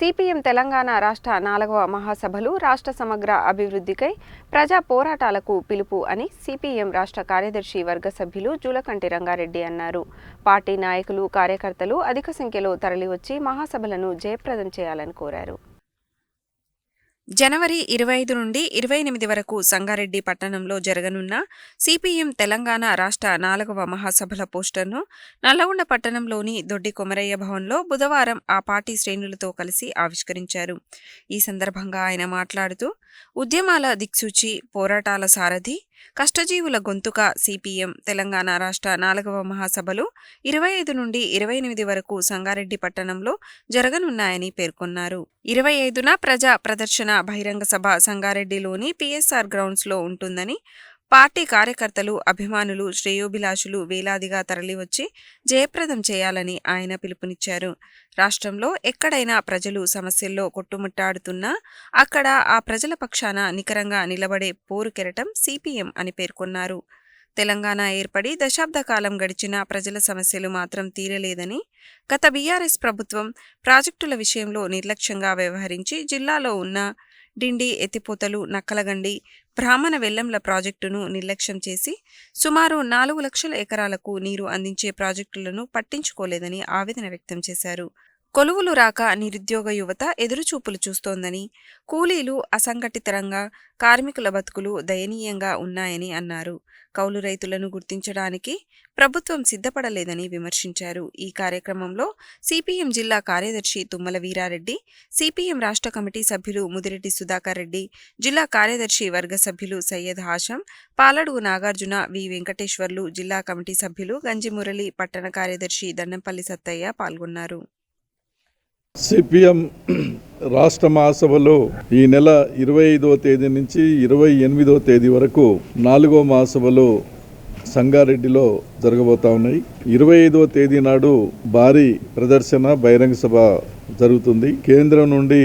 CPM Telangana రాష్ట్ర 4వ మహాసభలు రాష్ట్ర సమగ్ర అభివృద్ధికై ప్రజా పోరాటాలకు పిలుపు అని సిపిఎం రాష్ట్ర కార్యదర్శి వర్గ సభ్యులు జూలకంటి రంగారెడ్డి అన్నారు. పార్టీ నాయకులు, కార్యకర్తలు అధిక సంఖ్యలో తరలివచ్చి మహాసభలను జయప్రదం చేయాలని కోరారు. జనవరి 25 నుండి 28 వరకు సంగారెడ్డి పట్టణంలో జరగనున్న సిపిఎం తెలంగాణ రాష్ట్ర 4వ మహాసభల పోస్టర్ను నల్లగొండ పట్టణంలోని దొడ్డి కొమరయ్య భవన్లో బుధవారం ఆ పార్టీ శ్రేణులతో కలిసి ఆవిష్కరించారు. ఈ సందర్భంగా ఆయన మాట్లాడుతూ, ఉద్యమాల దిక్సూచి, పోరాటాల సారథి, కష్టజీవుల గొంతుక సిపిఎం తెలంగాణ రాష్ట్ర 4వ మహాసభలు 25 నుండి 28 వరకు సంగారెడ్డి పట్టణంలో జరగనున్నాయని పేర్కొన్నారు. 25న ప్రజా ప్రదర్శన బహిరంగ సభ సంగారెడ్డిలోని పిఎస్ఆర్ గ్రౌండ్స్లో ఉంటుందని, పార్టీ కార్యకర్తలు, అభిమానులు, శ్రేయోభిలాషులు వేలాదిగా తరలివచ్చి జయప్రదం చేయాలని ఆయన పిలుపునిచ్చారు. రాష్ట్రంలో ఎక్కడైనా ప్రజలు సమస్యల్లో కొట్టుముట్టాడుతున్నా అక్కడ ఆ ప్రజల పక్షాన నికరంగా నిలబడే పోరు కెరటం సిపిఎం అని పేర్కొన్నారు. తెలంగాణ ఏర్పడి దశాబ్ద కాలం గడిచిన ప్రజల సమస్యలు మాత్రం తీరలేదని, గత బీఆర్ఎస్ ప్రభుత్వం ప్రాజెక్టుల విషయంలో నిర్లక్ష్యంగా వ్యవహరించి జిల్లాలో ఉన్న డిండి, ఎత్తిపోతలు, నక్కలగండి, బ్రాహ్మణ వెల్లంల ప్రాజెక్టును నిర్లక్ష్యం చేసి సుమారు 4 లక్షల ఎకరాలకు నీరు అందించే ప్రాజెక్టులను పట్టించుకోలేదని ఆవేదన వ్యక్తం చేశారు. కొలువులు రాక నిరుద్యోగ యువత ఎదురుచూపులు చూస్తోందని, కూలీలు, అసంఘటిత రంగ కార్మికుల బతుకులు దయనీయంగా ఉన్నాయని అన్నారు. కౌలు రైతులను గుర్తించడానికి ప్రభుత్వం సిద్ధపడలేదని విమర్శించారు. ఈ కార్యక్రమంలో సిపిఎం జిల్లా కార్యదర్శి తుమ్మల వీరారెడ్డి, సిపిఎం రాష్ట్ర కమిటీ సభ్యులు ముదిరెడ్డి సుధాకర్ రెడ్డి, జిల్లా కార్యదర్శి వర్గ సభ్యులు సయ్యద్ హాషం, పాలడుగు నాగార్జున, వి వెంకటేశ్వర్లు, జిల్లా కమిటీ సభ్యులు గంజి మురళి, పట్టణ కార్యదర్శి దండంపల్లి సత్తయ్య పాల్గొన్నారు. సిపిఎం రాష్ట్ర మహాసభలో ఈ నెల 25వ తేదీ నుంచి 28వ తేదీ వరకు 4వ మహాసభలో సంగారెడ్డిలో జరగబోతా ఉన్నాయి. 25వ తేదీ నాడు భారీ ప్రదర్శన బహిరంగ సభ జరుగుతుంది. కేంద్రం నుండి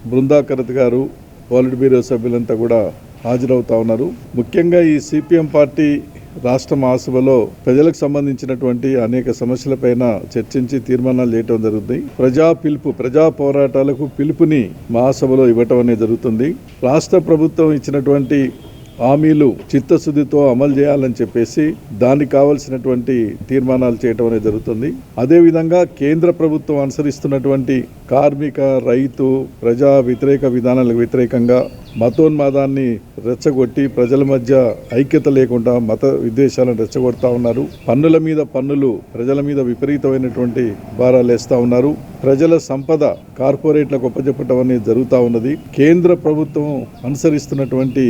బృందాకరత్ గారు, పాలిట్ బ్యూరో సభ్యులంతా కూడా హాజరవుతా ఉన్నారు. ముఖ్యంగా ఈ సిపిఎం పార్టీ రాష్ట్ర మహాసభలో ప్రజలకు సంబంధించినటువంటి అనేక సమస్యలపైన చర్చించి తీర్మానాలు చేయటం జరుగుతుంది. ప్రజా పోరాటాలకు పిలుపుని మహాసభలో ఇవ్వటం అనేది జరుగుతుంది. రాష్ట్ర ప్రభుత్వం ఇచ్చినటువంటి హామీలు చిత్తశుద్ధితో అమలు చేయాలని చెప్పేసి దానికి కావలసినటువంటి తీర్మానాలు చేయటం అనేది జరుగుతుంది. అదేవిధంగా కేంద్ర ప్రభుత్వం అనుసరిస్తున్నటువంటి కార్మిక, రైతు, ప్రజా వ్యతిరేక విధానాలకు వ్యతిరేకంగా మతోన్మాదాన్ని రెచ్చగొట్టి ప్రజల మధ్య ఐక్యత లేకుండా మత విద్వేషాలను రెచ్చగొడతా ఉన్నారు. పన్నుల మీద పన్నులు ప్రజల మీద విపరీతమైనటువంటి భారాలు వేస్తూ ఉన్నారు. ప్రజల సంపద కార్పొరేట్లకు ఒప్పజెప్పటం అనేది జరుగుతూ ఉన్నది. కేంద్ర ప్రభుత్వం అనుసరిస్తున్నటువంటి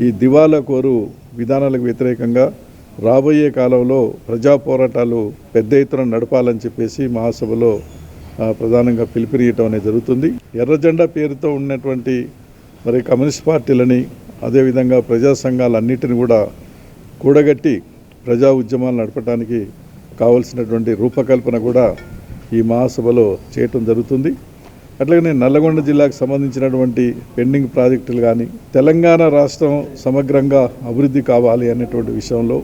ఈ దివాలా కోరు విధానాలకు వ్యతిరేకంగా రాబోయే కాలంలో ప్రజా పోరాటాలు పెద్ద ఎత్తున నడపాలని చెప్పేసి మహాసభలో ప్రధానంగా పిలుపునియటం అనేది జరుగుతుంది. ఎర్ర జెండా పేరుతో ఉన్నటువంటి మరి కమ్యూనిస్ట్ పార్టీలని, అదేవిధంగా ప్రజా సంఘాలన్నిటిని కూడా కూడగట్టి ప్రజా ఉద్యమాలు నడపడానికి కావలసినటువంటి రూపకల్పన కూడా ఈ మహాసభలో చేయటం జరుగుతుంది. అట్లాగనే నల్లగొండ జిల్లాకు సంబంధించినటువంటి పెండింగ్ ప్రాజెక్టులు కానీ, తెలంగాణ రాష్ట్రం సమగ్రంగా అభివృద్ధి కావాలి అనేటువంటి విషయంలో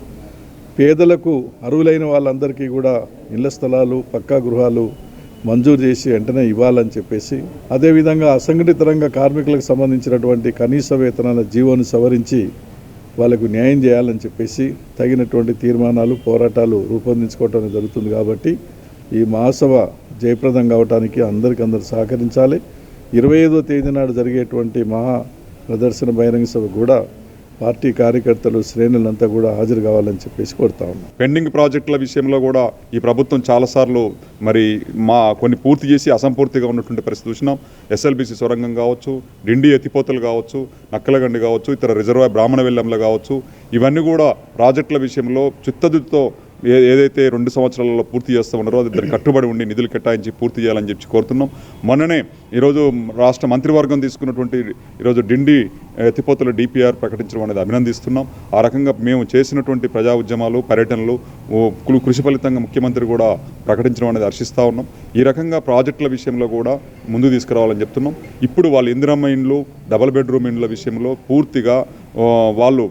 పేదలకు, అర్హులైన వాళ్ళందరికీ కూడా ఇళ్ల స్థలాలు, పక్కా గృహాలు మంజూరు చేసి వెంటనే ఇవ్వాలని చెప్పేసి, అదేవిధంగా అసంఘటిత రంగ కార్మికులకు సంబంధించినటువంటి కనీస వేతనాల జీవోను సవరించి వాళ్ళకు న్యాయం చేయాలని చెప్పేసి తగినటువంటి తీర్మానాలు, పోరాటాలు రూపొందించుకోవటం జరుగుతుంది. కాబట్టి ఈ మహాసభ జయప్రదం కావడానికి అందరికీ సహకరించాలి. 25వ తేదీ నాడు జరిగేటువంటి మహా ప్రదర్శన బహిరంగ సభ కూడా పార్టీ కార్యకర్తలు, శ్రేణులంతా కూడా హాజరు కావాలని చెప్పేసి కోరుతా ఉన్నాం. పెండింగ్ ప్రాజెక్టుల విషయంలో కూడా ఈ ప్రభుత్వం చాలాసార్లు మరి కొన్ని పూర్తి చేసి అసంపూర్తిగా ఉన్నటువంటి పరిస్థితి చూసినాం. ఎస్ఎల్బీసీ సొరంగం కావచ్చు, డిండి ఎత్తిపోతలు కావచ్చు, నక్కలగండి కావచ్చు, ఇతర రిజర్వాయర్ బ్రాహ్మణ వెల్లంలో కావచ్చు, ఇవన్నీ కూడా ప్రాజెక్టుల విషయంలో చిత్తశుద్ధితో ఏదైతే 2 సంవత్సరాలలో పూర్తి చేస్తూ ఉన్నారో అది దానికి కట్టుబడి ఉండి నిధులు కేటాయించి పూర్తి చేయాలని చెప్పి కోరుతున్నాం. మొన్ననే ఈరోజు రాష్ట్ర మంత్రివర్గం తీసుకున్నటువంటి ఈరోజు డిండి ఎత్తిపోతల డిపిఆర్ ప్రకటించడం అనేది అభినందిస్తున్నాం. ఆ రకంగా మేము చేసినటువంటి ప్రజా ఉద్యమాలు, పర్యటనలు కృషి ఫలితంగా ముఖ్యమంత్రి కూడా ప్రకటించడం అనేది హర్షిస్తూ ఉన్నాం. ఈ రకంగా ప్రాజెక్టుల విషయంలో కూడా ముందు తీసుకురావాలని చెప్తున్నాం. ఇప్పుడు వాళ్ళు ఇందిరమ్మ ఇండ్లు, డబుల్ బెడ్రూమ్ ఇండ్ల విషయంలో పూర్తిగా వాళ్ళు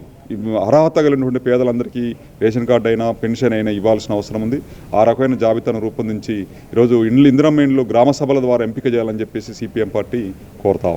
అర్హత కలిగినటువంటి పేదలందరికీ రేషన్ కార్డు అయినా పెన్షన్ అయినా ఇవ్వాల్సిన అవసరం ఉంది. ఆ రకమైన జాబితాను రూపొందించి ఈరోజు ఇందిరమ్మ ఇండ్లు గ్రామ సభల ద్వారా ఎంపిక చేయాలని చెప్పేసి సిపిఎం పార్టీ కోరుతా ఉంది.